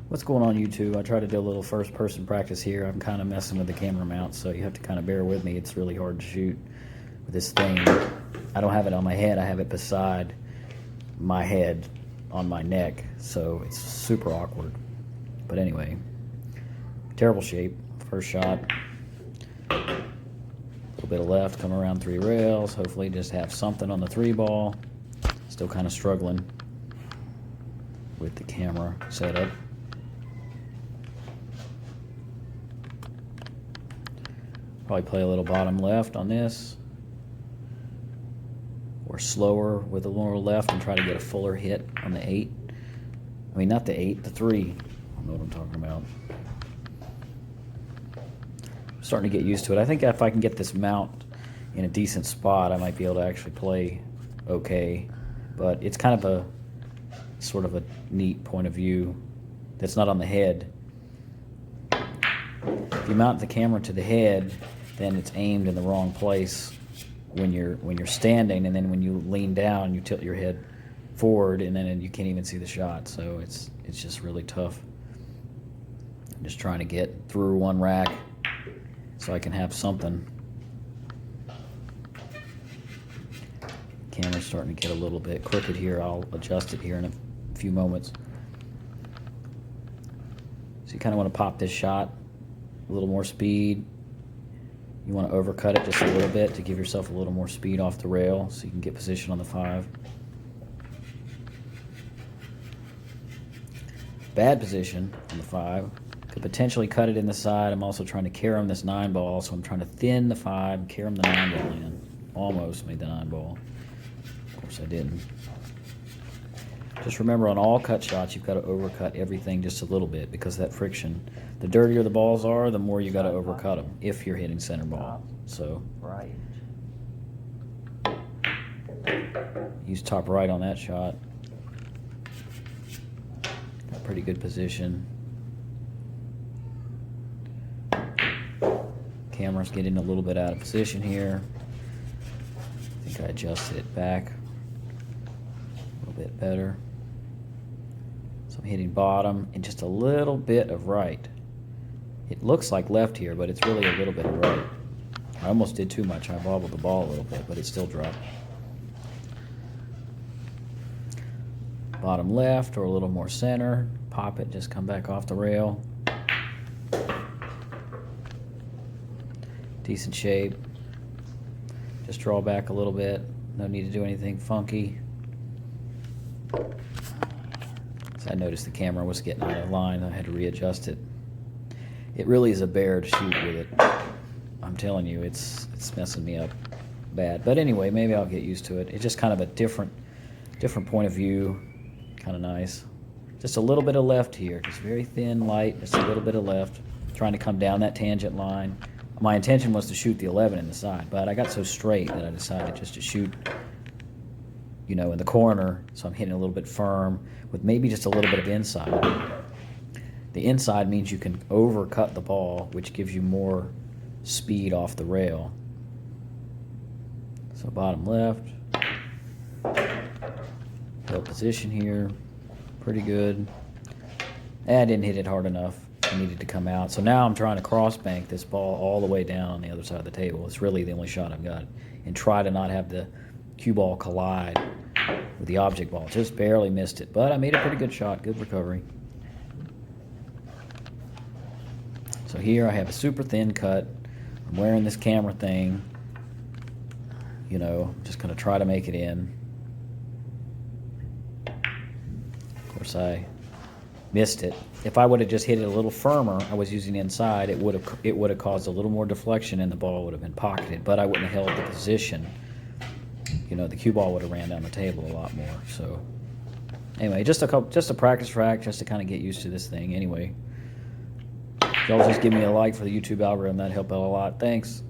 What's going on, YouTube? I try to do a little first person practice here. I'm kind of messing with the camera mount, so you have to kind of bear with me. It's really hard to shoot with this thing. I don't have it on my head, I have it beside my head on my neck, so it's super awkward. But anyway, terrible shape. First shot. A little bit of left, come around 3 rails. Hopefully just have something on the 3 ball. Still kind of struggling with the camera setup. Probably play a little bottom left on this, or slower with a lower left and try to get a fuller hit on the 8. I mean, not the 8, the 3. I don't know what I'm talking about. I'm starting to get used to it. I think if I can get this mount in a decent spot, I might be able to actually play okay. But it's kind of a sort of a neat point of view that's not on the head. If you mount the camera to the head, then it's aimed in the wrong place when you're standing, and then when you lean down, you tilt your head forward, and then you can't even see the shot. So it's just really tough. I'm just trying to get through one rack so I can have something. Camera's starting to get a little bit crooked here. I'll adjust it here in a few moments. So you kind of want to pop this shot a little more speed. You want to overcut it just a little bit to give yourself a little more speed off the rail so you can get position on the 5. Bad position on the 5. Could potentially cut it in the side. I'm also trying to carom this 9 ball, so I'm trying to thin the 5, carom the 9 ball in. Almost made the 9 ball. Of course I didn't. Just remember, on all cut shots, you've got to overcut everything just a little bit because of that friction. The dirtier the balls are, the more you got to overcut them if you're hitting center ball. So Right. use top right on that shot. Got pretty good position. Camera's getting a little bit out of position here. I think I adjusted it back a little bit better. So I'm hitting bottom and just a little bit of right. It looks like left here, but it's really a little bit of right. I almost did too much. I bobbled the ball a little bit, but it still dropped. Bottom left or a little more center. Pop it, just come back off the rail. Decent shape. Just draw back a little bit. No need to do anything funky. So I noticed the camera was getting out of line. I had to readjust it. It really is a bear to shoot with it. I'm telling you, it's messing me up bad. But anyway, maybe I'll get used to it. It's just kind of a different point of view. Kind of nice. Just a little bit of left here. Just very thin, light. Just a little bit of left. Trying to come down that tangent line. My intention was to shoot the 11 in the side, but I got so straight that I decided just to shoot, you know, in the corner. So I'm hitting a little bit firm with maybe just a little bit of inside. The inside means you can overcut the ball, which gives you more speed off the rail. So bottom left. Held position here. Pretty good. I didn't hit it hard enough. I needed to come out. So now I'm trying to cross bank this ball all the way down on the other side of the table. It's really the only shot I've got. And try to not have the cue ball collide with the object ball. Just barely missed it. But I made a pretty good shot. Good recovery. So here I have a super thin cut. I'm wearing this camera thing. You know, I'm just going to try to make it in. Of course, I missed it. If I would have just hit it a little firmer, I was using inside, it would have caused a little more deflection and the ball would have been pocketed, but I wouldn't have held the position. You know, the cue ball would have ran down the table a lot more. So anyway, just a practice rack just to kind of get used to this thing. Anyway, y'all just give me a like for the YouTube algorithm. That'd help out a lot. Thanks.